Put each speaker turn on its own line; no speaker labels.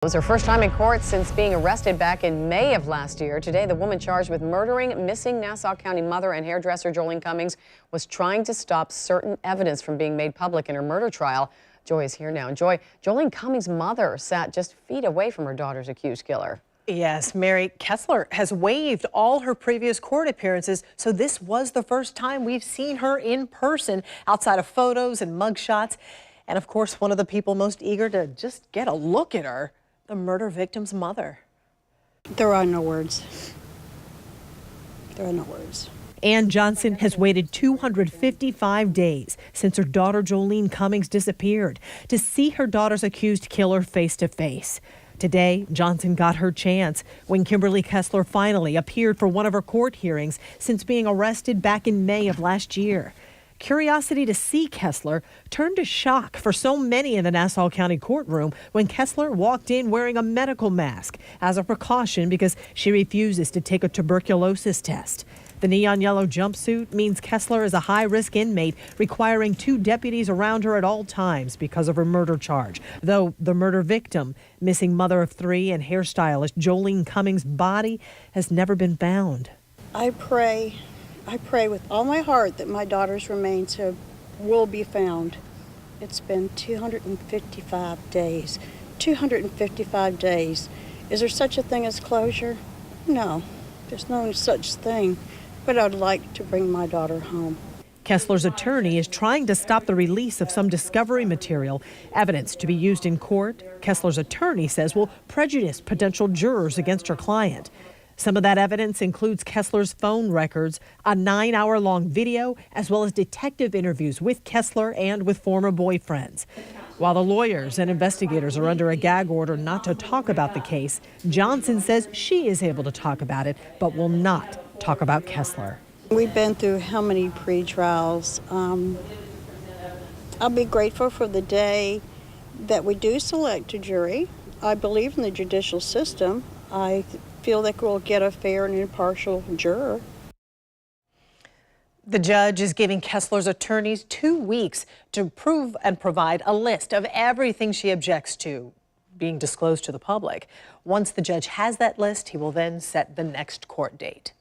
It was her first time in court since being arrested back in May of last year. Today, the woman charged with murdering missing Nassau County mother and hairdresser Joleen Cummings was trying to stop certain evidence from being made public in her murder trial. Joy is here now. And Joy, Joleen Cummings' mother sat just feet away from her daughter's accused killer.
Yes, Mary, Kessler has waived all her previous court appearances, so this was the first time we've seen her in person outside of photos and mugshots. And of course, one of the people most eager to just get a look at her, the murder victim's mother.
There are no words. There are no words.
Ann Johnson has waited 255 days since her daughter Joleen Cummings disappeared to see her daughter's accused killer face to face. Today, Johnson got her chance when Kimberly Kessler finally appeared for one of her court hearings since being arrested back in May of last year. Curiosity to see Kessler turned to shock for so many in the Nassau County courtroom when Kessler walked in wearing a medical mask as a precaution because she refuses to take a tuberculosis test. The neon yellow jumpsuit means Kessler is a high-risk inmate requiring 2 deputies around her at all times because of her murder charge. Though the murder victim, missing mother of 3 and hairstylist Joleen Cummings' body has never been found.
I pray with all my heart that my daughter's remains will be found. It's been 255 days. 255 days. Is there such a thing as closure? No, there's no such thing. But I'd like to bring my daughter home.
Kessler's attorney is trying to stop the release of some discovery material, evidence to be used in court. Kessler's attorney says will prejudice potential jurors against her client. Some of that evidence includes Kessler's phone records, a 9-hour-long video, as well as detective interviews with Kessler and with former boyfriends. While the lawyers and investigators are under a gag order not to talk about the case, Johnson says she is able to talk about it, but will not talk about Kessler.
We've been through how many pre-trials. I'll be grateful for the day that we do select a jury. I believe in the judicial system. I feel that we'll get a fair and impartial juror.
The judge is giving Kessler's attorneys 2 weeks to prove and provide a list of everything she objects to being disclosed to the public. Once the judge has that list, he will then set the next court date.